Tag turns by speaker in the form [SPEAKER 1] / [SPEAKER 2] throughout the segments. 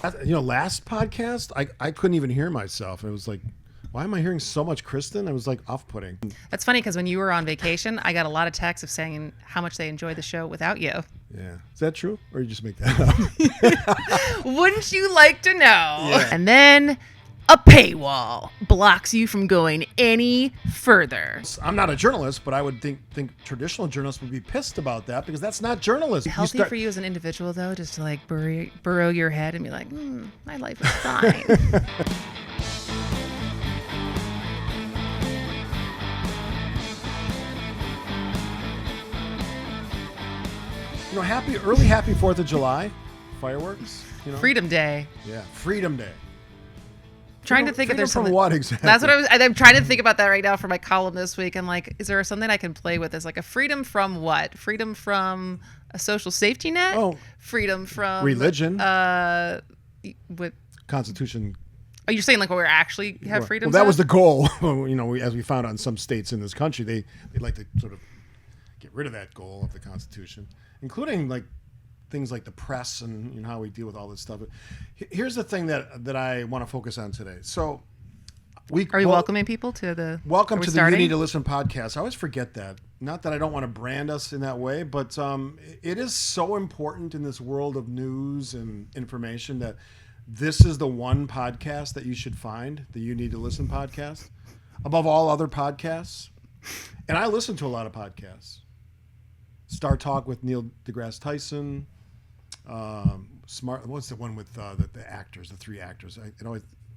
[SPEAKER 1] Last podcast, I couldn't even hear myself. It was like, why am I hearing so much Kristin? It was like off-putting.
[SPEAKER 2] That's funny because when you were on vacation, I got a lot of texts of saying how much they enjoyed the show without you.
[SPEAKER 1] Yeah. Is that true? Or you just make that
[SPEAKER 2] up? Wouldn't you like to know? Yeah. And then a paywall blocks you from going any further.
[SPEAKER 1] I'm not a journalist, but I would think traditional journalists would be pissed about that because that's not journalism.
[SPEAKER 2] Healthy for you as an individual, though, just to like burrow your head and be like, my life is fine.
[SPEAKER 1] Happy 4th of July, fireworks.
[SPEAKER 2] Freedom Day.
[SPEAKER 1] Yeah, Freedom Day.
[SPEAKER 2] Trying to think if there's
[SPEAKER 1] from
[SPEAKER 2] something.
[SPEAKER 1] What exactly?
[SPEAKER 2] That's what I'm trying to think about that right now for my column this week. I'm like, is there something I can play with? Is like a freedom from what? Freedom from a social safety net?
[SPEAKER 1] Oh,
[SPEAKER 2] freedom from
[SPEAKER 1] religion.
[SPEAKER 2] With
[SPEAKER 1] Constitution.
[SPEAKER 2] Oh, you're saying like where we actually have freedom?
[SPEAKER 1] Well, that was the goal. As we found out in some states in this country, they like to sort of get rid of that goal of the Constitution, including like things like the press and how we deal with all this stuff. Here's the thing that I want to focus on today. So,
[SPEAKER 2] are you welcoming people to the
[SPEAKER 1] welcome to the You Need to Listen podcast? I always forget that. Not that I don't want to brand us in that way, but it is so important in this world of news and information that this is the one podcast that you should find, the You Need to Listen podcast, above all other podcasts. And I listen to a lot of podcasts. Star Talk with Neil deGrasse Tyson. What's the one with the actors, the three actors?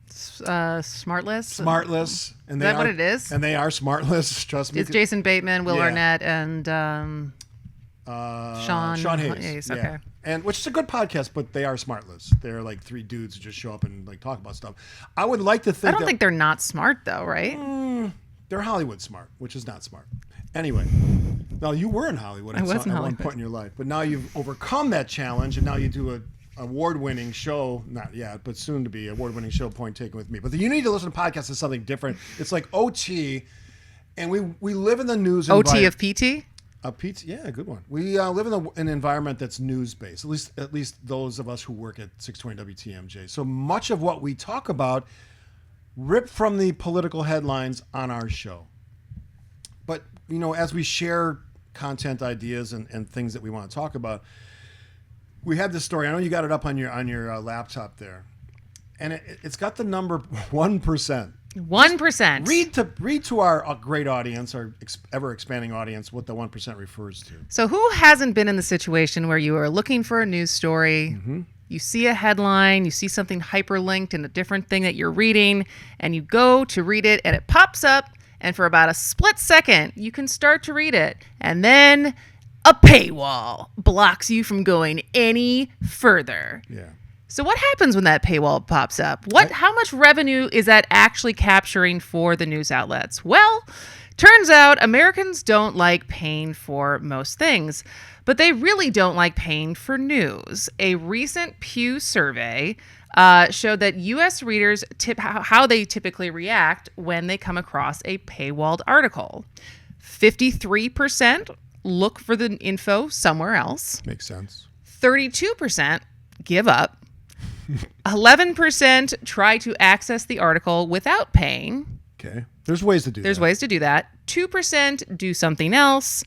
[SPEAKER 2] Smartless.
[SPEAKER 1] Smartless. And
[SPEAKER 2] is that what it is?
[SPEAKER 1] And they are Smartless. Trust me.
[SPEAKER 2] It's Jason Bateman, Will Arnett, and Sean
[SPEAKER 1] Hayes.
[SPEAKER 2] Okay.
[SPEAKER 1] Yeah. And which is a good podcast, but they are Smartless. They're like three dudes who just show up and like talk about stuff. I would like to think.
[SPEAKER 2] I don't think they're not smart though, right?
[SPEAKER 1] They're Hollywood smart, which is not smart. Anyway, now you were in Hollywood at one point in your life, but now you've overcome that challenge, and now you do an award-winning show. Not yet, but soon to be award-winning show. Point taken with me. But the You Need to Listen podcast is something different. It's like OT, and we live in the news.
[SPEAKER 2] OT of PT.
[SPEAKER 1] PT, yeah, good one. We live in an environment that's news-based. At least those of us who work at 620 WTMJ. So much of what we talk about ripped from the political headlines on our show. But, as we share content ideas and things that we want to talk about, we had this story. I know you got it up on your laptop there. And it's got the number 1%.
[SPEAKER 2] 1%.
[SPEAKER 1] Read to our great audience, our ever-expanding audience, what the 1% refers to.
[SPEAKER 2] So who hasn't been in the situation where you are looking for a news story, you see a headline, you see something hyperlinked in a different thing that you're reading, and you go to read it, and it pops up, and for about a split second, you can start to read it, and then a paywall blocks you from going any further.
[SPEAKER 1] Yeah.
[SPEAKER 2] So what happens when that paywall pops up? How much revenue is that actually capturing for the news outlets? Well, turns out Americans don't like paying for most things, but they really don't like paying for news. A recent Pew survey showed that U.S. readers how they typically react when they come across a paywalled article. 53% look for the info somewhere else.
[SPEAKER 1] Makes sense.
[SPEAKER 2] 32% give up. 11% try to access the article without paying.
[SPEAKER 1] Okay. There's ways to do that.
[SPEAKER 2] There's ways to do that. 2% do something else.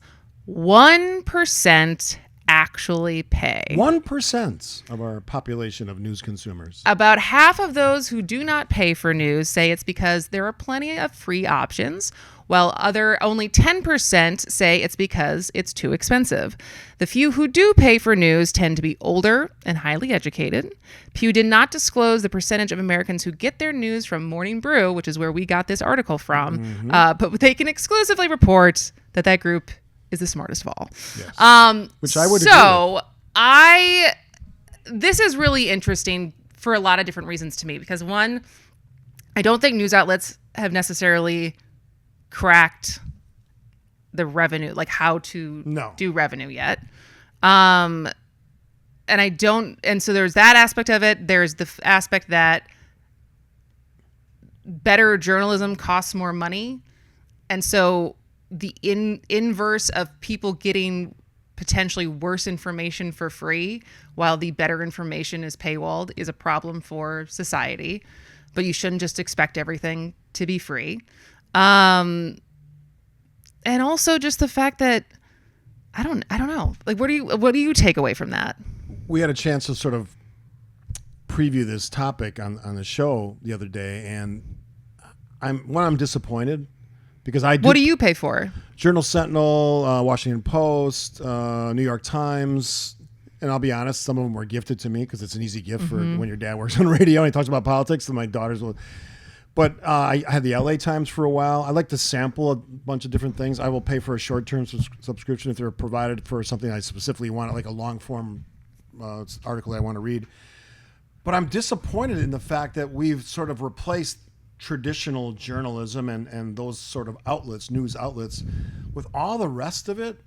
[SPEAKER 2] 1% actually pay.
[SPEAKER 1] 1% of our population of news consumers.
[SPEAKER 2] About half of those who do not pay for news say it's because there are plenty of free options, while only 10% say it's because it's too expensive. The few who do pay for news tend to be older and highly educated. Pew did not disclose the percentage of Americans who get their news from Morning Brew, which is where we got this article from, but they can exclusively report that group is the smartest of all.
[SPEAKER 1] Yes. Which I would agree with.
[SPEAKER 2] This is really interesting for a lot of different reasons to me, because one, I don't think news outlets have necessarily cracked the revenue, like how to do revenue yet. And so there's that aspect of it. There's the aspect that better journalism costs more money. And so the inverse of people getting potentially worse information for free while the better information is paywalled is a problem for society. But you shouldn't just expect everything to be free. And also just the fact that I don't know. Like, what do you take away from that?
[SPEAKER 1] We had a chance to sort of preview this topic on the show the other day, and I'm disappointed because
[SPEAKER 2] What do you pay for?
[SPEAKER 1] Journal Sentinel, Washington Post, New York Times, and I'll be honest, some of them were gifted to me because it's an easy gift for when your dad works on radio and he talks about politics, and my daughters will. But I had the LA Times for a while. I like to sample a bunch of different things. I will pay for a short-term subscription if they're provided for something I specifically want, like a long-form article I want to read. But I'm disappointed in the fact that we've sort of replaced traditional journalism and those sort of outlets, news outlets, with all the rest of it,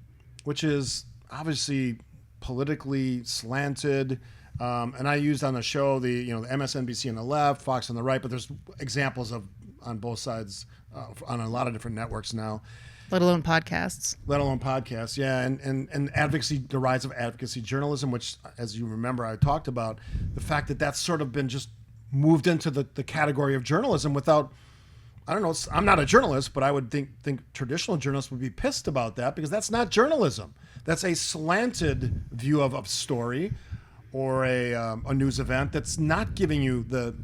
[SPEAKER 1] which is obviously politically slanted. And I used on the show the MSNBC on the left, Fox on the right, but there's examples of on both sides on a lot of different networks now.
[SPEAKER 2] Let alone podcasts.
[SPEAKER 1] Yeah, and advocacy, the rise of advocacy journalism, which, as you remember, I talked about the fact that that's sort of been just moved into the category of journalism without, I don't know, I'm not a journalist, but I would think traditional journalists would be pissed about that because that's not journalism. That's a slanted view of a story or a news event that's not giving you the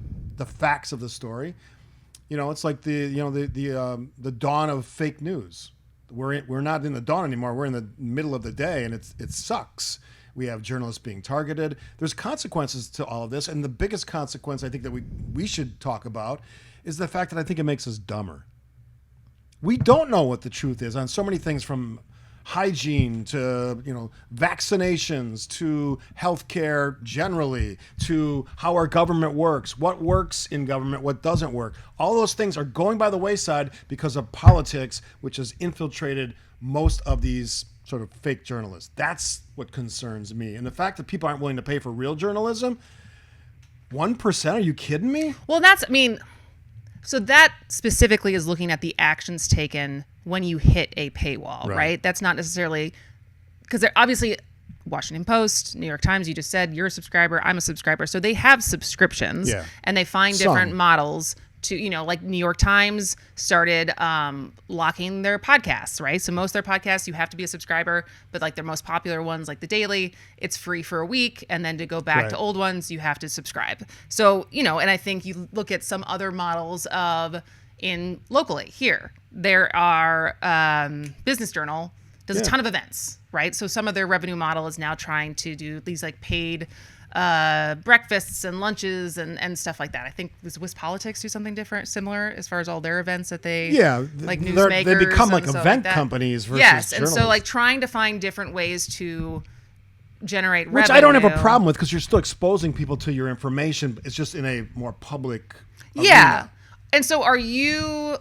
[SPEAKER 1] facts of the story. It's like the dawn of fake news. We're not in the dawn anymore. We're in the middle of the day, and it sucks. We have journalists being targeted. There's consequences to all of this, and the biggest consequence I think that we should talk about is the fact that I think it makes us dumber. We don't know what the truth is on so many things, from hygiene to vaccinations to healthcare generally to how our government works, what works in government, what doesn't work. All those things are going by the wayside because of politics, which has infiltrated most of these sort of fake journalists. That's what concerns me. And the fact that people aren't willing to pay for real journalism, 1%, are you kidding me?
[SPEAKER 2] Well, so that specifically is looking at the actions taken when you hit a paywall, right? That's not necessarily, because they're obviously Washington Post, New York Times, you just said you're a subscriber, I'm a subscriber. So they have subscriptions and they find different models to, like New York Times started locking their podcasts, right? So most of their podcasts, you have to be a subscriber, but like their most popular ones, like The Daily, it's free for a week. And then to go back to old ones, you have to subscribe. So, and I think you look at some other models in locally here, there are Business Journal does a ton of events, right? So some of their revenue model is now trying to do these like paid breakfasts and lunches and stuff like that. I think Swiss Politics do something similar as far as all their events that they like newsmakers.
[SPEAKER 1] They become like event companies versus journalists.
[SPEAKER 2] And so like trying to find different ways to generate revenue.
[SPEAKER 1] Which I don't have a problem with because you're still exposing people to your information. It's just in a more public arena.
[SPEAKER 2] And so are you,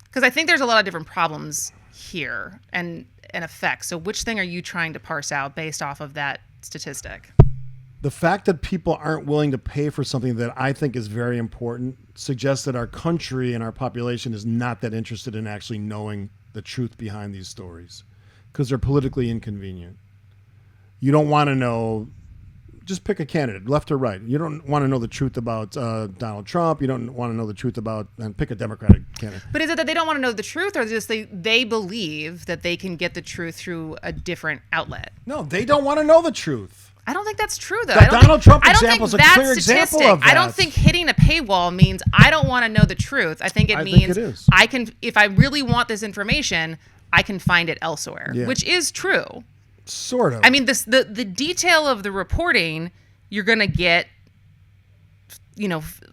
[SPEAKER 2] because I think there's a lot of different problems here and effects. So which thing are you trying to parse out based off of that statistic?
[SPEAKER 1] The fact that people aren't willing to pay for something that I think is very important suggests that our country and our population is not that interested in actually knowing the truth behind these stories because they're politically inconvenient. You don't want to know, just pick a candidate, left or right. You don't want to know the truth about Donald Trump. You don't want to know the truth about, and pick a Democratic candidate.
[SPEAKER 2] But is it that they don't want to know the truth, or just they believe that they can get the truth through a different outlet?
[SPEAKER 1] No, they don't want to know the truth.
[SPEAKER 2] I don't think that's true, though.
[SPEAKER 1] The Donald Trump example is a clear example of that.
[SPEAKER 2] I don't think hitting a paywall means I don't want to know the truth. I think it means I can, if I really want this information, I can find it elsewhere, which is true.
[SPEAKER 1] Sort of.
[SPEAKER 2] I mean, the detail of the reporting you're going to get,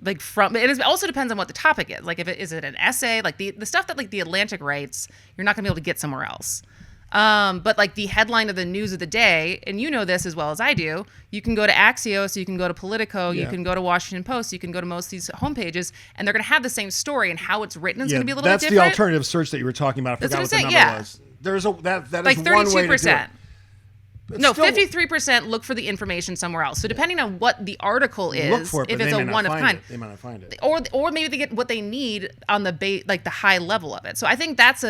[SPEAKER 2] like from, it also depends on what the topic is. Like, is it an essay? Like the stuff that like The Atlantic writes, you're not going to be able to get somewhere else. But like the headline of the news of the day, and you know this as well as I do, you can go to Axios, you can go to Politico, you can go to Washington Post, you can go to most of these homepages, and they're going to have the same story, and how it's written is going to be a little bit different.
[SPEAKER 1] That's the alternative search that you were talking about. I forgot what the number was. There's that
[SPEAKER 2] like
[SPEAKER 1] is
[SPEAKER 2] 32%.
[SPEAKER 1] One way to do it.
[SPEAKER 2] No, 53% look for the information somewhere else. So depending on what the article is, if it's a one of kind,
[SPEAKER 1] they might not find it,
[SPEAKER 2] or maybe they get what they need on the high level of it. So I think that's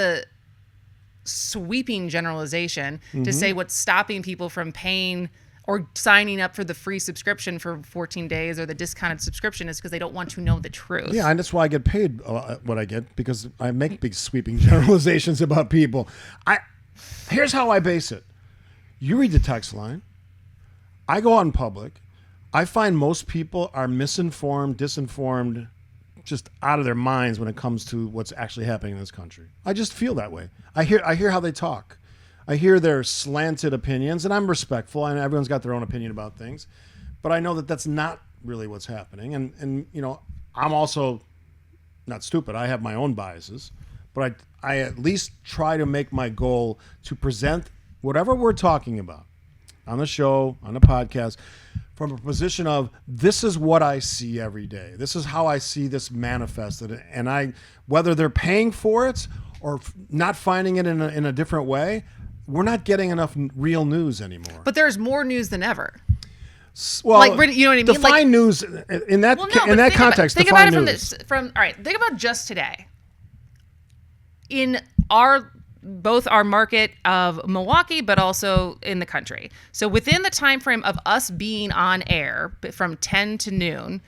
[SPEAKER 2] sweeping generalization to say what's stopping people from paying or signing up for the free subscription for 14 days or the discounted subscription is because they don't want to know the truth.
[SPEAKER 1] Yeah, and that's why I get paid what I get, because I make big sweeping generalizations about people. Here's how I base it. You read the text line. I go out in public. I find most people are misinformed, disinformed, just out of their minds when it comes to what's actually happening in this country. I just feel that way. I hear how they talk. I hear their slanted opinions, and I'm respectful, and everyone's got their own opinion about things. But I know that that's not really what's happening. And I'm also not stupid. I have my own biases. But I at least try to make my goal to present whatever we're talking about on the show, on the podcast, from a position of this is what I see every day. This is how I see this manifested. And whether they're paying for it or not finding it in a different way, we're not getting enough real news anymore.
[SPEAKER 2] But there's more news than ever.
[SPEAKER 1] Well,
[SPEAKER 2] you know what I mean?
[SPEAKER 1] Define news in that context.
[SPEAKER 2] Think about it all right, think about just today. In both our market of Milwaukee, but also in the country. So within the time frame of us being on air from 10 to noon,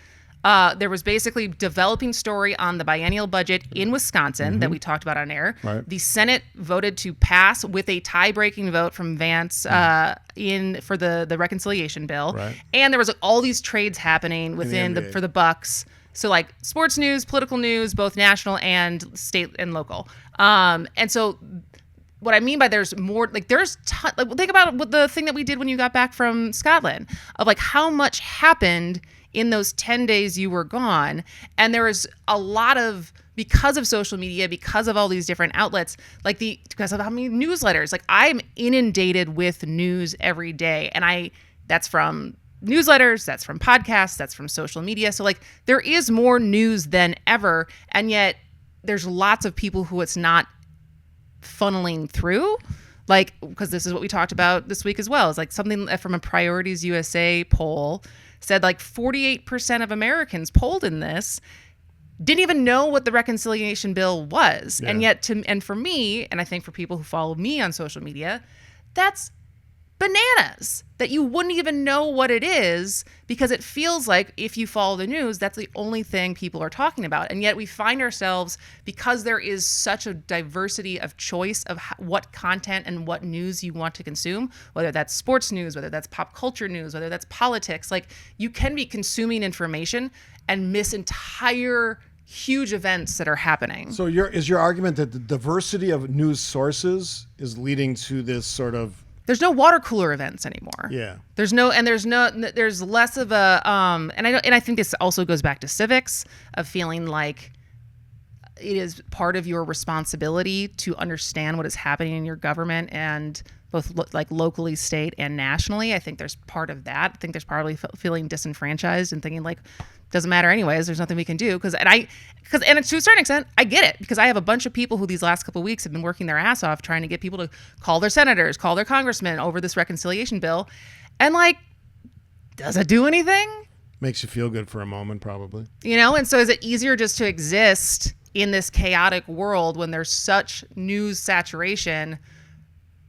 [SPEAKER 2] there was basically developing story on the biennial budget in Wisconsin that we talked about on air.
[SPEAKER 1] Right.
[SPEAKER 2] The Senate voted to pass with a tie-breaking vote from Vance for the reconciliation bill.
[SPEAKER 1] Right.
[SPEAKER 2] And there was all these trades happening within for the Bucks. So like sports news, political news, both national and state and local. And so what I mean by there's more, like think about the thing that we did when you got back from Scotland, of like how much happened in those 10 days you were gone. And there was a lot of, because of social media, because of all these different outlets, because of how many newsletters, like I'm inundated with news every day. And that's from newsletters, that's from podcasts, that's from social media. So like there is more news than ever. And yet there's lots of people who it's not funneling through, like, because this is what we talked about this week as well. It's like something from a Priorities USA poll said like 48% of Americans polled in this didn't even know what the reconciliation bill was. Yeah. And yet and for me, and I think for people who follow me on social media, that's bananas that you wouldn't even know what it is, because it feels like if you follow the news, that's the only thing people are talking about. And yet we find ourselves, because there is such a diversity of choice of what content and what news you want to consume, whether that's sports news, whether that's pop culture news, whether that's politics, like you can be consuming information and miss entire huge events that are happening. So
[SPEAKER 1] is your argument that the diversity of news sources is leading to this sort of,
[SPEAKER 2] there's no water cooler events anymore.
[SPEAKER 1] Yeah.
[SPEAKER 2] There's less of a and I think this also goes back to civics, of feeling like it is part of your responsibility to understand what is happening in your government, and both like locally, state, and nationally. I think there's part of that. I think there's probably feeling disenfranchised and thinking like, doesn't matter anyways, there's nothing we can do. And to a certain extent, I get it, because I have a bunch of people who these last couple of weeks have been working their ass off trying to get people to call their senators, call their congressmen over this reconciliation bill. And like, does it do anything?
[SPEAKER 1] Makes you feel good for a moment, probably.
[SPEAKER 2] And so is it easier just to exist in this chaotic world when there's such news saturation?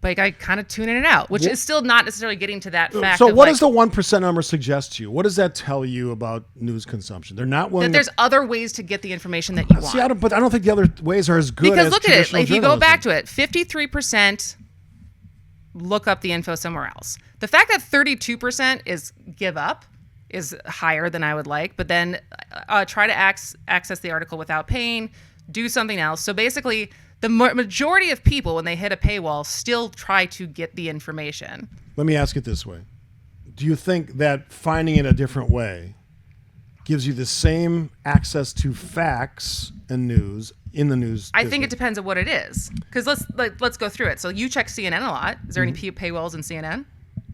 [SPEAKER 2] Like I kind of tuning it out, which is still not necessarily getting to that fact.
[SPEAKER 1] So what does the 1% number suggest to you? What does that tell you about news consumption? They're not willing.
[SPEAKER 2] That there's other ways to get the information that you want.
[SPEAKER 1] See, I don't think the other ways are as good.
[SPEAKER 2] Because
[SPEAKER 1] as
[SPEAKER 2] look at it. If you go back to it, 53% look up the info somewhere else. The fact that 32% is give up is higher than I would like. But then try to access the article without paying, do something else. So basically, the majority of people, when they hit a paywall, still try to get the information.
[SPEAKER 1] Let me ask it this way. Do you think that finding it a different way gives you the same access to facts and news in the news?
[SPEAKER 2] I think it depends on what it is. Because let's go through it. So you check CNN a lot. Is there any paywalls in CNN?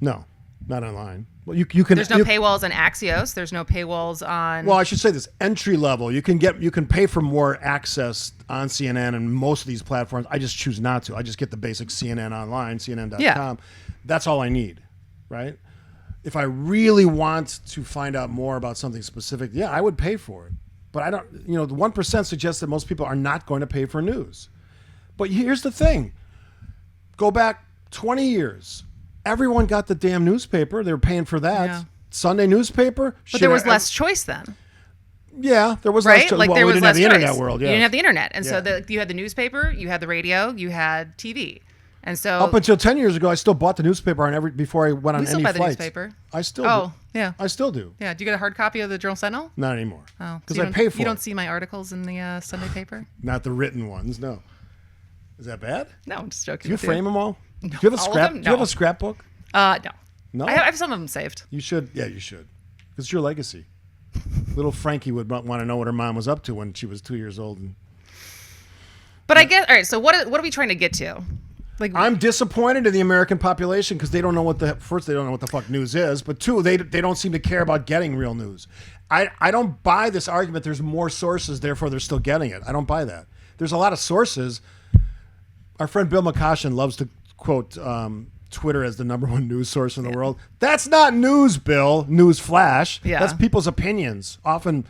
[SPEAKER 1] No, not online. Well, you can.
[SPEAKER 2] There's no paywalls on Axios. There's no paywalls on.
[SPEAKER 1] Well, I should say this: entry level. You can pay for more access on CNN and most of these platforms. I just choose not to. I just get the basic CNN online, CNN.com.
[SPEAKER 2] Yeah.
[SPEAKER 1] That's all I need, right? If I really want to find out more about something specific, yeah, I would pay for it. But I don't. The 1% suggests that most people are not going to pay for news. But here's the thing: Go back 20 years. Everyone got the damn newspaper. They were paying for that.
[SPEAKER 2] Yeah.
[SPEAKER 1] Sunday newspaper.
[SPEAKER 2] But there was less choice then.
[SPEAKER 1] Yeah, there was
[SPEAKER 2] Right?
[SPEAKER 1] less choice.
[SPEAKER 2] Like
[SPEAKER 1] Well,
[SPEAKER 2] there
[SPEAKER 1] we
[SPEAKER 2] was
[SPEAKER 1] didn't
[SPEAKER 2] less
[SPEAKER 1] have the
[SPEAKER 2] choice.
[SPEAKER 1] internet world.
[SPEAKER 2] You
[SPEAKER 1] Yeah.
[SPEAKER 2] didn't have the internet. And
[SPEAKER 1] Yeah.
[SPEAKER 2] so you had the newspaper, you had the radio, you had TV. And so
[SPEAKER 1] Up until 10 years ago, I still bought the newspaper before I went on
[SPEAKER 2] we still
[SPEAKER 1] any
[SPEAKER 2] buy the
[SPEAKER 1] flights.
[SPEAKER 2] newspaper.
[SPEAKER 1] I still
[SPEAKER 2] Oh,
[SPEAKER 1] do.
[SPEAKER 2] yeah.
[SPEAKER 1] I still do.
[SPEAKER 2] Yeah. Do you get a hard copy of the Journal Sentinel?
[SPEAKER 1] Not anymore.
[SPEAKER 2] Oh,
[SPEAKER 1] Because
[SPEAKER 2] so
[SPEAKER 1] I pay for
[SPEAKER 2] You
[SPEAKER 1] it.
[SPEAKER 2] don't see my articles in the Sunday paper?
[SPEAKER 1] Not the written ones, no. Is that bad?
[SPEAKER 2] No, I'm just joking.
[SPEAKER 1] Do you
[SPEAKER 2] with
[SPEAKER 1] frame them all? Do you have a
[SPEAKER 2] All of
[SPEAKER 1] scrap?
[SPEAKER 2] them?
[SPEAKER 1] Do you have
[SPEAKER 2] No.
[SPEAKER 1] a scrapbook?
[SPEAKER 2] No.
[SPEAKER 1] No?
[SPEAKER 2] I have some of them saved.
[SPEAKER 1] You should. Yeah, you should. It's your legacy. Little Frankie would want to know what her mom was up to when she was 2 years old.
[SPEAKER 2] But I guess, all right, so what are we trying to get to? Like,
[SPEAKER 1] I'm disappointed in the American population because they don't know first, they don't know what the fuck news is, but two, they don't seem to care about getting real news. I don't buy this argument there's more sources, therefore they're still getting it. I don't buy that. There's a lot of sources. Our friend Bill McCoshen loves to quote Twitter as the #1 news source in the world. That's not news, Bill. News flash.
[SPEAKER 2] Yeah.
[SPEAKER 1] That's people's opinions. Often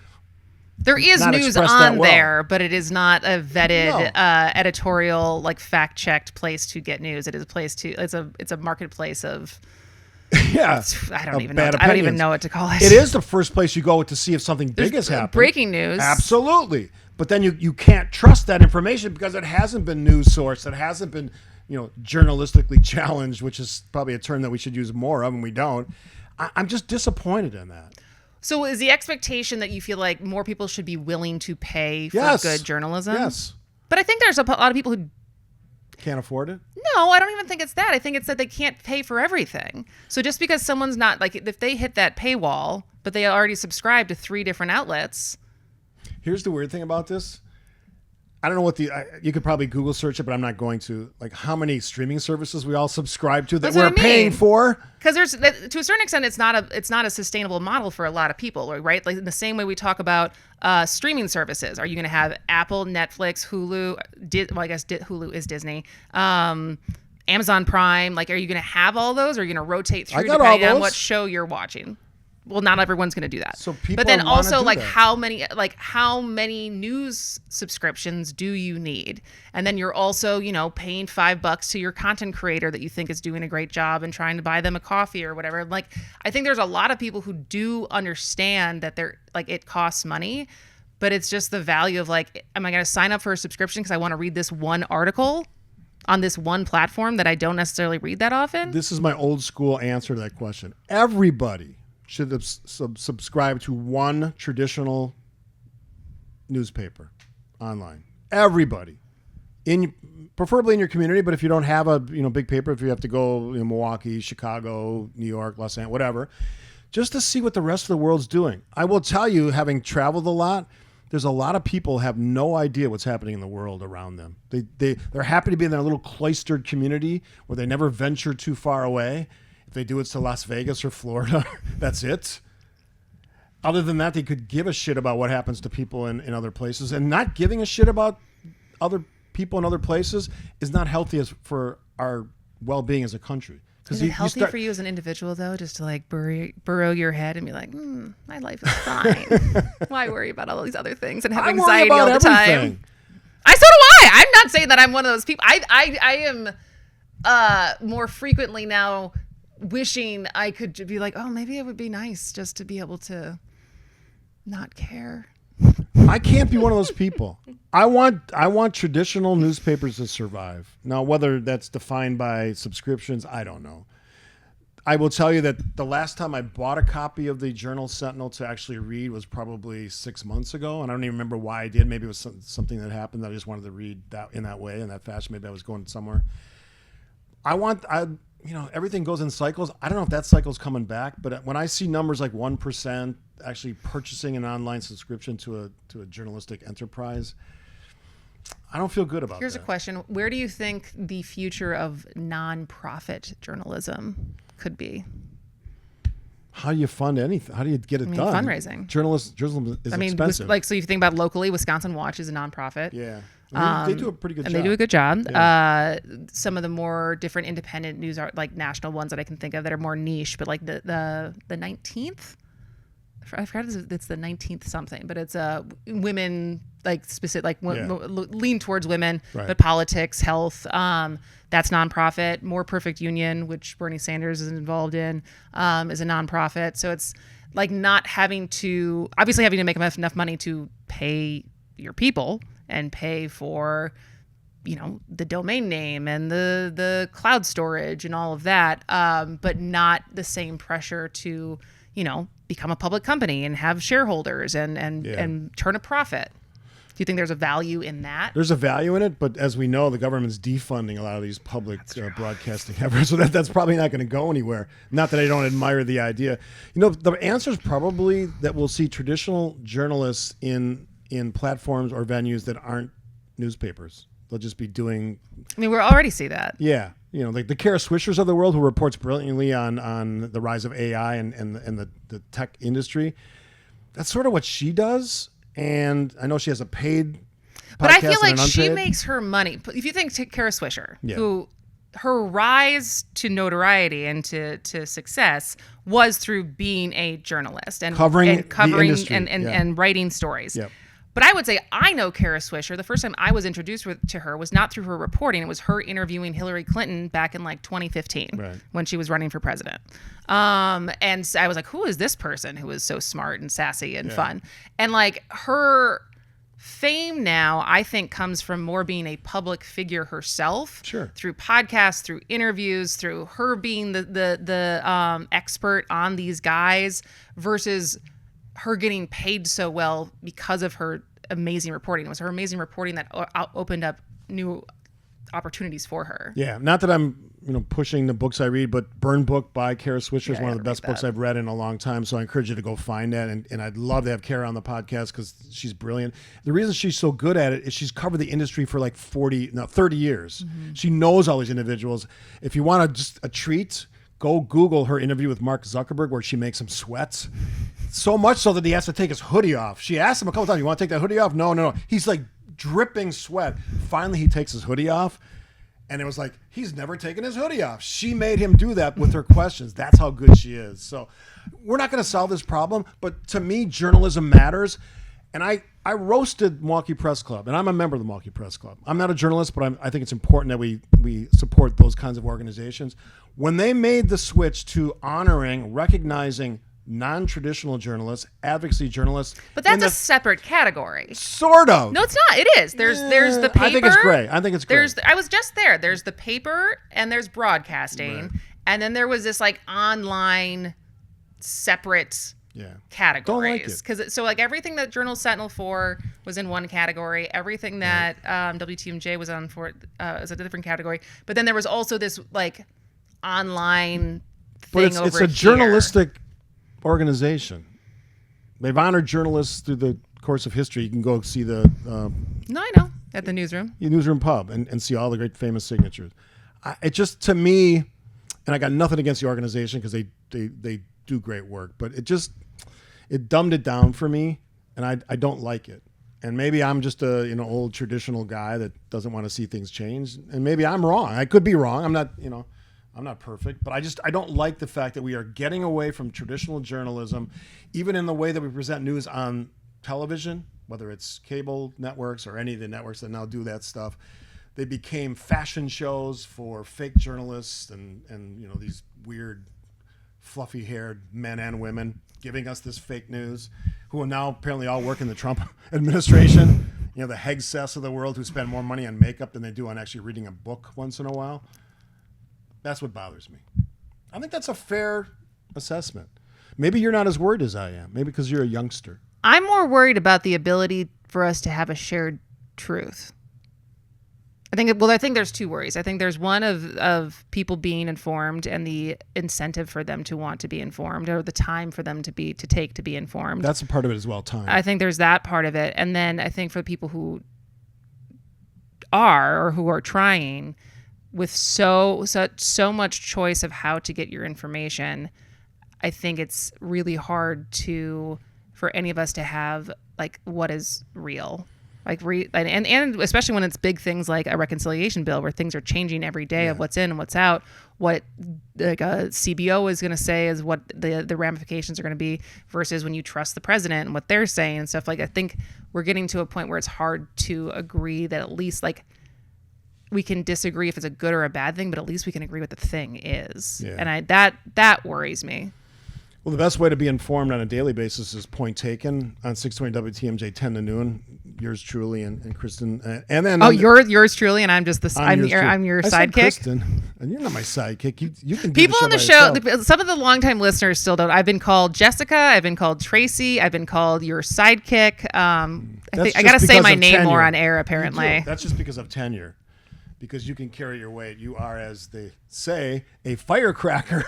[SPEAKER 2] there is
[SPEAKER 1] not
[SPEAKER 2] news
[SPEAKER 1] expressed that
[SPEAKER 2] on
[SPEAKER 1] well.
[SPEAKER 2] there, but it is not a vetted
[SPEAKER 1] No.
[SPEAKER 2] editorial, like fact-checked place to get news. It is a place to it's a marketplace of
[SPEAKER 1] yeah.
[SPEAKER 2] I don't
[SPEAKER 1] of
[SPEAKER 2] even
[SPEAKER 1] bad
[SPEAKER 2] know. I don't even
[SPEAKER 1] opinions.
[SPEAKER 2] know what to call it.
[SPEAKER 1] It is the first place you go to see if something big has happened.
[SPEAKER 2] breaking news.
[SPEAKER 1] Absolutely. But then you can't trust that information because it hasn't been news sourced. It hasn't been, journalistically challenged, which is probably a term that we should use more of, and we don't. I'm just disappointed in that.
[SPEAKER 2] So is the expectation that you feel like more people should be willing to pay for
[SPEAKER 1] Yes.
[SPEAKER 2] good journalism?
[SPEAKER 1] Yes.
[SPEAKER 2] But I think there's a lot of people who
[SPEAKER 1] Can't afford it?
[SPEAKER 2] no, I don't even think it's that. I think it's that they can't pay for everything. So just because someone's not like if they hit that paywall, but they already subscribe to 3 different outlets.
[SPEAKER 1] Here's the weird thing about this. I don't know what you could probably Google search it, but I'm not going to. Like how many streaming services we all subscribe to that
[SPEAKER 2] That's what
[SPEAKER 1] we're
[SPEAKER 2] I
[SPEAKER 1] paying
[SPEAKER 2] mean.
[SPEAKER 1] for.
[SPEAKER 2] Because there's to a certain extent, it's not a sustainable model for a lot of people, right? Like in the same way we talk about streaming services. Are you going to have Apple, Netflix, Hulu? I guess Hulu is Disney. Amazon Prime. Like, are you going to have all those, or are you going to rotate through
[SPEAKER 1] got all
[SPEAKER 2] depending on
[SPEAKER 1] those.
[SPEAKER 2] what show you're watching? Well, not everyone's going to do that.
[SPEAKER 1] So people
[SPEAKER 2] but then
[SPEAKER 1] wanna
[SPEAKER 2] also
[SPEAKER 1] do
[SPEAKER 2] like
[SPEAKER 1] that.
[SPEAKER 2] how many news subscriptions do you need? And then you're also, paying $5 to your content creator that you think is doing a great job and trying to buy them a coffee or whatever. Like, I think there's a lot of people who do understand that it costs money, but it's just the value of like, am I going to sign up for a subscription because I want to read this one article on this one platform that I don't necessarily read that often?
[SPEAKER 1] This is my old school answer to that question. Everybody should have subscribed to one traditional newspaper online. Everybody, preferably in your community. But if you don't have a big paper, if you have to go Milwaukee, Chicago, New York, Los Angeles, whatever, just to see what the rest of the world's doing. I will tell you, having traveled a lot, there's a lot of people have no idea what's happening in the world around them. They're happy to be in their little cloistered community where they never venture too far away. If they do, it's to Las Vegas or Florida. That's it. Other than that, they could give a shit about what happens to people in other places. And not giving a shit about other people in other places is not healthy for our well-being as a country.
[SPEAKER 2] Is it healthy for you as an individual, though, just to like burrow your head and be like, my life is fine. Why worry about all these other things and have anxiety all the time? So do I. I'm not saying that I'm one of those people. I am more frequently now wishing I could be like, oh, maybe it would be nice just to be able to not care.
[SPEAKER 1] I can't be one of those people. I want traditional newspapers to survive. Now, whether that's defined by subscriptions, I don't know. I will tell you that the last time I bought a copy of the Journal Sentinel to actually read was probably 6 months ago, and I don't even remember why I did. Maybe it was something that happened that I just wanted to read that in that way, in that fashion. Maybe I was going somewhere. Everything goes in cycles. I don't know if that cycle's coming back, but when I see numbers like 1% actually purchasing an online subscription to a journalistic enterprise, I don't feel good about
[SPEAKER 2] Here's
[SPEAKER 1] that.
[SPEAKER 2] a question. Where do you think the future of nonprofit journalism could be?
[SPEAKER 1] How do you fund anything? How do you get it done?
[SPEAKER 2] Fundraising.
[SPEAKER 1] Journalism is expensive.
[SPEAKER 2] So if you think about locally, Wisconsin Watch is a nonprofit.
[SPEAKER 1] Yeah. They do a pretty good job.
[SPEAKER 2] And they do a good job.
[SPEAKER 1] Yeah.
[SPEAKER 2] Some of the more different independent news are like national ones that I can think of that are more niche, but like the 19th I forgot it's the 19th something, but it's women like specific like lean towards women,
[SPEAKER 1] Right.
[SPEAKER 2] but politics, health. That's nonprofit. More Perfect Union, which Bernie Sanders is involved in, is a nonprofit. So it's like not having to make enough money to pay your people and pay for, the domain name and the cloud storage and all of that, but not the same pressure to, become a public company and have shareholders and turn a profit. Do you think there's a value in that?
[SPEAKER 1] There's a value in it, but as we know, the government's defunding a lot of these public broadcasting efforts, so that's probably not going to go anywhere. Not that I don't admire the idea. The answer is probably that we'll see traditional journalists in platforms or venues that aren't newspapers. They'll just be doing...
[SPEAKER 2] we already see that.
[SPEAKER 1] Yeah. Like the Kara Swishers of the world, who reports brilliantly on the rise of AI and the tech industry. That's sort of what she does. And I know she has a paid podcast.
[SPEAKER 2] But I feel like
[SPEAKER 1] and an
[SPEAKER 2] she
[SPEAKER 1] unpaid.
[SPEAKER 2] makes her money. If you think Kara Swisher,
[SPEAKER 1] Yeah.
[SPEAKER 2] who her rise to notoriety and to success was through being a journalist and
[SPEAKER 1] Covering
[SPEAKER 2] and
[SPEAKER 1] the industry.
[SPEAKER 2] and writing stories.
[SPEAKER 1] Yep.
[SPEAKER 2] But I would say I know Kara Swisher. The first time I was introduced to her was not through her reporting. It was her interviewing Hillary Clinton back in like 2015 when she was running for president. And I was like, who is this person who is so smart and sassy and fun? And like her fame now, I think, comes from more being a public figure herself.
[SPEAKER 1] Sure.
[SPEAKER 2] Through podcasts, through interviews, through her being the expert on these guys versus her getting paid so well because of her amazing reporting. It was her amazing reporting that opened up new opportunities for her.
[SPEAKER 1] Yeah, not that I'm pushing the books I read, but Burn Book by Kara Swisher is one of the best books I've read in a long time. So I encourage you to go find that. And I'd love to have Kara on the podcast because she's brilliant. The reason she's so good at it is she's covered the industry for like 30 years. Mm-hmm. She knows all these individuals. If you want just a treat, go Google her interview with Mark Zuckerberg where she makes him sweat. So much so that he has to take his hoodie off. She asked him a couple times, you want to take that hoodie off? No. He's like dripping sweat. Finally, he takes his hoodie off. And it was like, he's never taken his hoodie off. She made him do that with her questions. That's how good she is. So we're not going to solve this problem. But to me, journalism matters. And I roasted Milwaukee Press Club. And I'm a member of the Milwaukee Press Club. I'm not a journalist, but I think it's important that we support those kinds of organizations. When they made the switch to honoring, recognizing non-traditional journalists, advocacy journalists.
[SPEAKER 2] But that's a separate category.
[SPEAKER 1] Sort of.
[SPEAKER 2] No, it's not. It is. There's the paper.
[SPEAKER 1] I think it's great.
[SPEAKER 2] I was just there. There's the paper and there's broadcasting. Right. And then there was this like online separate categories. Because so like everything that Journal Sentinel 4 was in one category. Everything that WTMJ was on for is a different category. But then there was also this like online thing over here.
[SPEAKER 1] It's a journalistic organization. They've honored journalists through the course of history. You can go see the
[SPEAKER 2] No, I know. At the newsroom.
[SPEAKER 1] Newsroom pub and see all the great famous signatures. It just, to me, and I got nothing against the organization because they do great work, but it dumbed it down for me, and I don't like it. And maybe I'm just a old traditional guy that doesn't want to see things change, and maybe I'm wrong. I could be wrong. I'm not perfect, but I don't like the fact that we are getting away from traditional journalism, even in the way that we present news on television, whether it's cable networks or any of the networks that now do that stuff. They became fashion shows for fake journalists and these weird, fluffy-haired men and women giving us this fake news, who will now apparently all work in the Trump administration. The Hegseths of the world who spend more money on makeup than they do on actually reading a book once in a while. That's what bothers me. I think that's a fair assessment. Maybe you're not as worried as I am. Maybe because you're a youngster.
[SPEAKER 2] I'm more worried about the ability for us to have a shared truth. I think there's two worries. I think there's one of people being informed and the incentive for them to want to be informed, or the time for them to take to be informed.
[SPEAKER 1] That's a part of it as well, time.
[SPEAKER 2] I think there's that part of it. And then I think for the people who are trying with so much choice of how to get your information, I think it's really hard for any of us to have like what is real. And especially when it's big things like a reconciliation bill where things are changing every day of what's in and what's out, what like a CBO is going to say is what the ramifications are going to be versus when you trust the president and what they're saying and stuff. Like, I think we're getting to a point where it's hard to agree that at least like we can disagree if it's a good or a bad thing, but at least we can agree what the thing is. Yeah. And that worries me.
[SPEAKER 1] Well, the best way to be informed on a daily basis is Point Taken on 620 WTMJ 10 to noon. Yours truly and Kristin, and then
[SPEAKER 2] yours truly, and I'm just I'm your sidekick.
[SPEAKER 1] Kristin, and you're not my sidekick. You can do
[SPEAKER 2] people
[SPEAKER 1] the
[SPEAKER 2] on the show. Some of the longtime listeners still don't. I've been called Jessica. I've been called Tracy. I've been called your sidekick. I got to say my name more on air. Apparently,
[SPEAKER 1] that's just because of tenure. Because you can carry your weight. You are, as they say, a firecracker.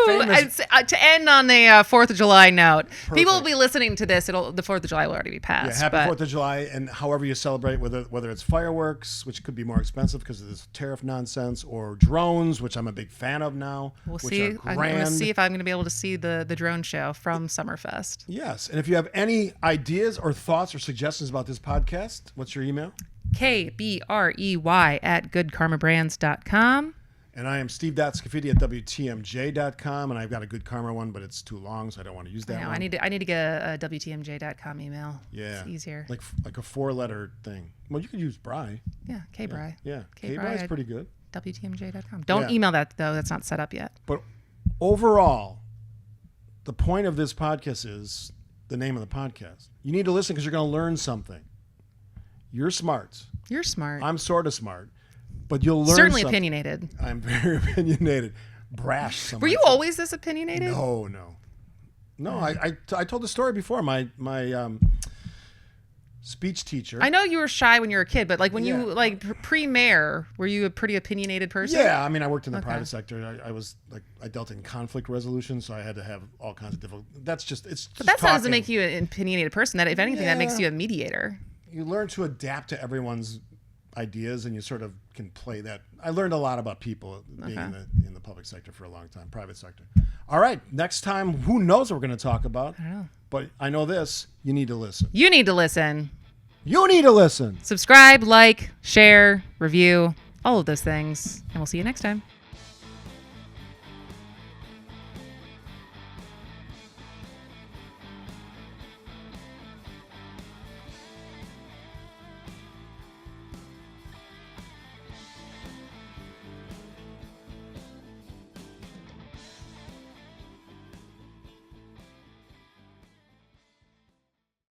[SPEAKER 2] To end on the 4th of July note, people will be listening to this. The 4th of July will already be passed.
[SPEAKER 1] Yeah, happy 4th of July, and however you celebrate, whether it's fireworks, which could be more expensive because of this tariff nonsense, or drones, which I'm a big fan of now.
[SPEAKER 2] We'll see. I'm going to see if I'm going to be able to see the drone show from Summerfest.
[SPEAKER 1] Yes, and if you have any ideas or thoughts or suggestions about this podcast, what's your email?
[SPEAKER 2] KBREY@goodkarmabrands.com.
[SPEAKER 1] And I am Steve.Scaffidi at WTMJ.com, and I've got a Good Karma one, but it's too long, so I don't want to use that one.
[SPEAKER 2] I need to get a WTMJ.com email.
[SPEAKER 1] Yeah.
[SPEAKER 2] It's easier.
[SPEAKER 1] Like a 4-letter thing. Well, you could use Brey.
[SPEAKER 2] Yeah, K-Brey.
[SPEAKER 1] Yeah. K-Brey is pretty good.
[SPEAKER 2] WTMJ.com. Don't email that, though. That's not set up yet.
[SPEAKER 1] But overall, the point of this podcast is the name of the podcast. You need to listen because you're going to learn something. You're smart.
[SPEAKER 2] You're smart.
[SPEAKER 1] I'm sort of smart. But you'll learn
[SPEAKER 2] certainly
[SPEAKER 1] something.
[SPEAKER 2] Opinionated.
[SPEAKER 1] I'm very opinionated. Brash.
[SPEAKER 2] Were you always this opinionated?
[SPEAKER 1] No. I told the story before. My speech teacher.
[SPEAKER 2] I know you were shy when you were a kid, but like when you like pre-mayor, were you a pretty opinionated person?
[SPEAKER 1] Yeah, I mean, I worked in the private sector. I was like, I dealt in conflict resolution, so I had to have all kinds of difficult. That's just it's. But
[SPEAKER 2] that doesn't make you an opinionated person. That if anything, that makes you a mediator.
[SPEAKER 1] You learn to adapt to everyone's ideas, and you sort of can play that. I learned a lot about people being in the public sector for a long time, private sector. All right, next time, who knows what we're going to talk about?
[SPEAKER 2] I don't know.
[SPEAKER 1] But I know this, you need to listen.
[SPEAKER 2] You need to listen.
[SPEAKER 1] You need to listen.
[SPEAKER 2] Subscribe, like, share, review, all of those things. And we'll see you next time.